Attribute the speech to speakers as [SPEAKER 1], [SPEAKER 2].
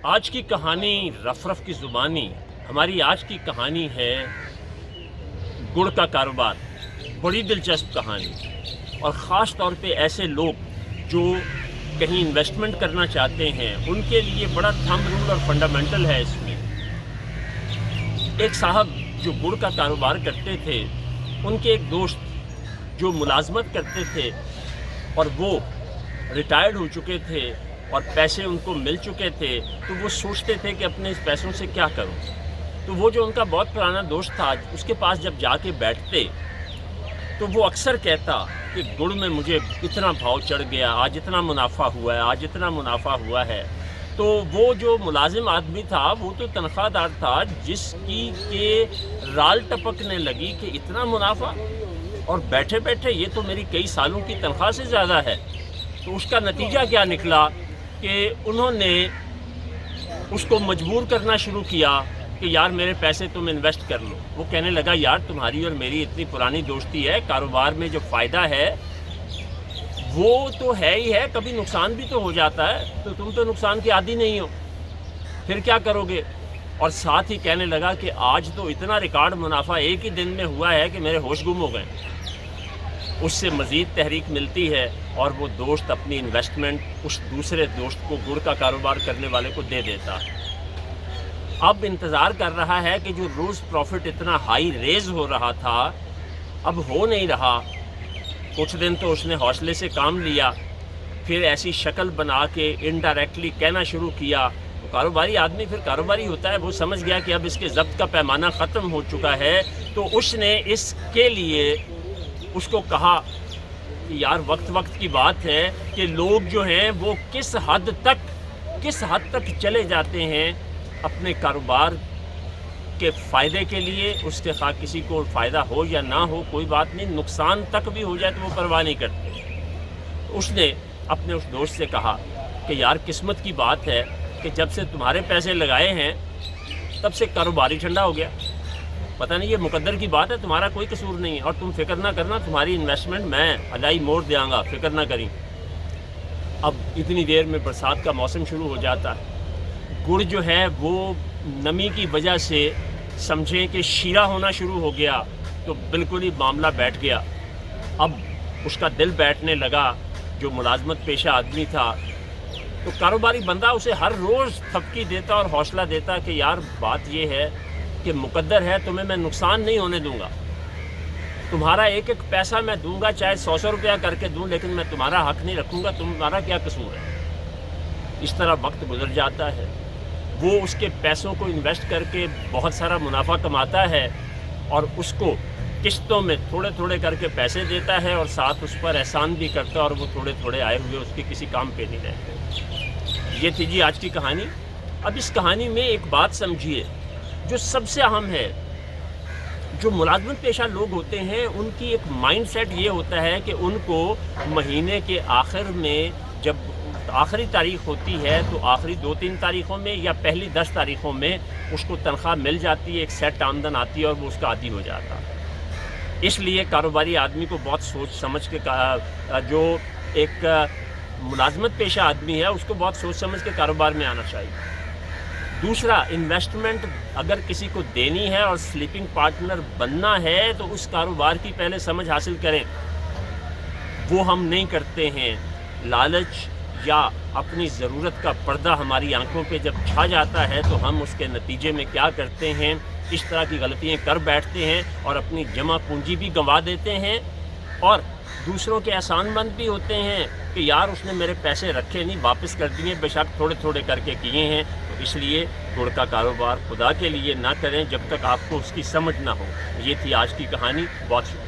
[SPEAKER 1] آج کی کہانی رف رف کی زبانی. ہماری آج کی کہانی ہے گڑ کا کاروبار. بڑی دلچسپ کہانی، اور خاص طور پہ ایسے لوگ جو کہیں انویسٹمنٹ کرنا چاہتے ہیں ان کے لیے بڑا تھمب رول اور فنڈامنٹل ہے اس میں. ایک صاحب جو گڑ کا کاروبار کرتے تھے، ان کے ایک دوست جو ملازمت کرتے تھے اور وہ ریٹائرڈ ہو چکے تھے اور پیسے ان کو مل چکے تھے، تو وہ سوچتے تھے کہ اپنے اس پیسوں سے کیا کروں. تو وہ جو ان کا بہت پرانا دوست تھا، اس کے پاس جب جا کے بیٹھتے تو وہ اکثر کہتا کہ گڑ میں مجھے اتنا بھاؤ چڑھ گیا، آج اتنا منافع ہوا ہے، آج اتنا منافع ہوا ہے. تو وہ جو ملازم آدمی تھا وہ تو تنخواہ دار تھا، جس کی کہ رال ٹپکنے لگی کہ اتنا منافع، اور بیٹھے بیٹھے یہ تو میری کئی سالوں کی تنخواہ سے زیادہ ہے. تو اس کا نتیجہ کیا نکلا کہ انہوں نے اس کو مجبور کرنا شروع کیا کہ یار میرے پیسے تم انویسٹ کر لو. وہ کہنے لگا یار تمہاری اور میری اتنی پرانی دوستی ہے، کاروبار میں جو فائدہ ہے وہ تو ہے ہی ہے، کبھی نقصان بھی تو ہو جاتا ہے، تو تم تو نقصان کے عادی نہیں ہو، پھر کیا کرو گے. اور ساتھ ہی کہنے لگا کہ آج تو اتنا ریکارڈ منافع ایک ہی دن میں ہوا ہے کہ میرے ہوش گم ہو گئے. اس سے مزید تحریک ملتی ہے اور وہ دوست اپنی انویسٹمنٹ اس دوسرے دوست کو، گڑ کا کاروبار کرنے والے کو دے دیتا. اب انتظار کر رہا ہے کہ جو روز پروفٹ اتنا ہائی ریز ہو رہا تھا اب ہو نہیں رہا. کچھ دن تو اس نے حوصلے سے کام لیا، پھر ایسی شکل بنا کے انڈائریکٹلی کہنا شروع کیا. تو کاروباری آدمی پھر کاروباری ہوتا ہے، وہ سمجھ گیا کہ اب اس کے ضبط کا پیمانہ ختم ہو چکا ہے. تو اس نے اس کے لیے اس کو کہا کہ یار وقت کی بات ہے کہ لوگ جو ہیں وہ کس حد تک چلے جاتے ہیں اپنے کاروبار کے فائدے کے لیے. اس کے خواہ کسی کو فائدہ ہو یا نہ ہو کوئی بات نہیں، نقصان تک بھی ہو جائے تو وہ پرواہ نہیں کرتے. اس نے اپنے اس دوست سے کہا کہ یار قسمت کی بات ہے کہ جب سے تمہارے پیسے لگائے ہیں تب سے کاروباری ٹھنڈا ہو گیا. پتہ نہیں یہ مقدر کی بات ہے، تمہارا کوئی قصور نہیں ہے، اور تم فکر نہ کرنا، تمہاری انویسٹمنٹ میں ادائی موڑ دیا گا، فکر نہ کریں. اب اتنی دیر میں برسات کا موسم شروع ہو جاتا ہے. گڑ جو ہے وہ نمی کی وجہ سے سمجھیں کہ شیرہ ہونا شروع ہو گیا، تو بالکل ہی معاملہ بیٹھ گیا. اب اس کا دل بیٹھنے لگا. جو ملازمت پیشہ آدمی تھا تو کاروباری بندہ اسے ہر روز تھپکی دیتا اور حوصلہ دیتا کہ یار بات یہ ہے کہ مقدر ہے، تمہیں میں نقصان نہیں ہونے دوں گا، تمہارا ایک ایک پیسہ میں دوں گا، چاہے 100 روپیہ کر کے دوں، لیکن میں تمہارا حق نہیں رکھوں گا، تمہارا کیا قصور ہے. اس طرح وقت گزر جاتا ہے، وہ اس کے پیسوں کو انویسٹ کر کے بہت سارا منافع کماتا ہے اور اس کو قسطوں میں تھوڑے تھوڑے کر کے پیسے دیتا ہے، اور ساتھ اس پر احسان بھی کرتا ہے، اور وہ تھوڑے تھوڑے آئے ہوئے اس کے کسی کام پہ نہیں رہتے. یہ تھی جی آج کی کہانی. اب اس کہانی میں ایک بات سمجھیے جو سب سے اہم ہے. جو ملازمت پیشہ لوگ ہوتے ہیں ان کی ایک مائنڈ سیٹ یہ ہوتا ہے کہ ان کو مہینے کے آخر میں جب آخری تاریخ ہوتی ہے تو آخری 2-3 تاریخوں میں یا پہلی 10 تاریخوں میں اس کو تنخواہ مل جاتی ہے، ایک سیٹ آمدن آتی ہے اور وہ اس کا عادی ہو جاتا ہے. اس لیے کاروباری آدمی کو بہت سوچ سمجھ کے جو ایک ملازمت پیشہ آدمی ہے اس کو بہت سوچ سمجھ کے کاروبار میں آنا چاہیے. دوسرا، انویسٹمنٹ اگر کسی کو دینی ہے اور سلیپنگ پارٹنر بننا ہے تو اس کاروبار کی پہلے سمجھ حاصل کریں. وہ ہم نہیں کرتے ہیں. لالچ یا اپنی ضرورت کا پردہ ہماری آنکھوں پہ جب چھا جاتا ہے تو ہم اس کے نتیجے میں کیا کرتے ہیں، اس طرح کی غلطیاں کر بیٹھتے ہیں اور اپنی جمع پونجی بھی گنوا دیتے ہیں، اور دوسروں کے احسان مند بھی ہوتے ہیں کہ یار اس نے میرے پیسے رکھے نہیں، واپس کر دیے، بے شک تھوڑے تھوڑے کر کے کیے ہیں. تو اس لیے گڑ کا کاروبار خدا کے لیے نہ کریں جب تک آپ کو اس کی سمجھ نہ ہو. یہ تھی آج کی کہانی. بہت شکریہ.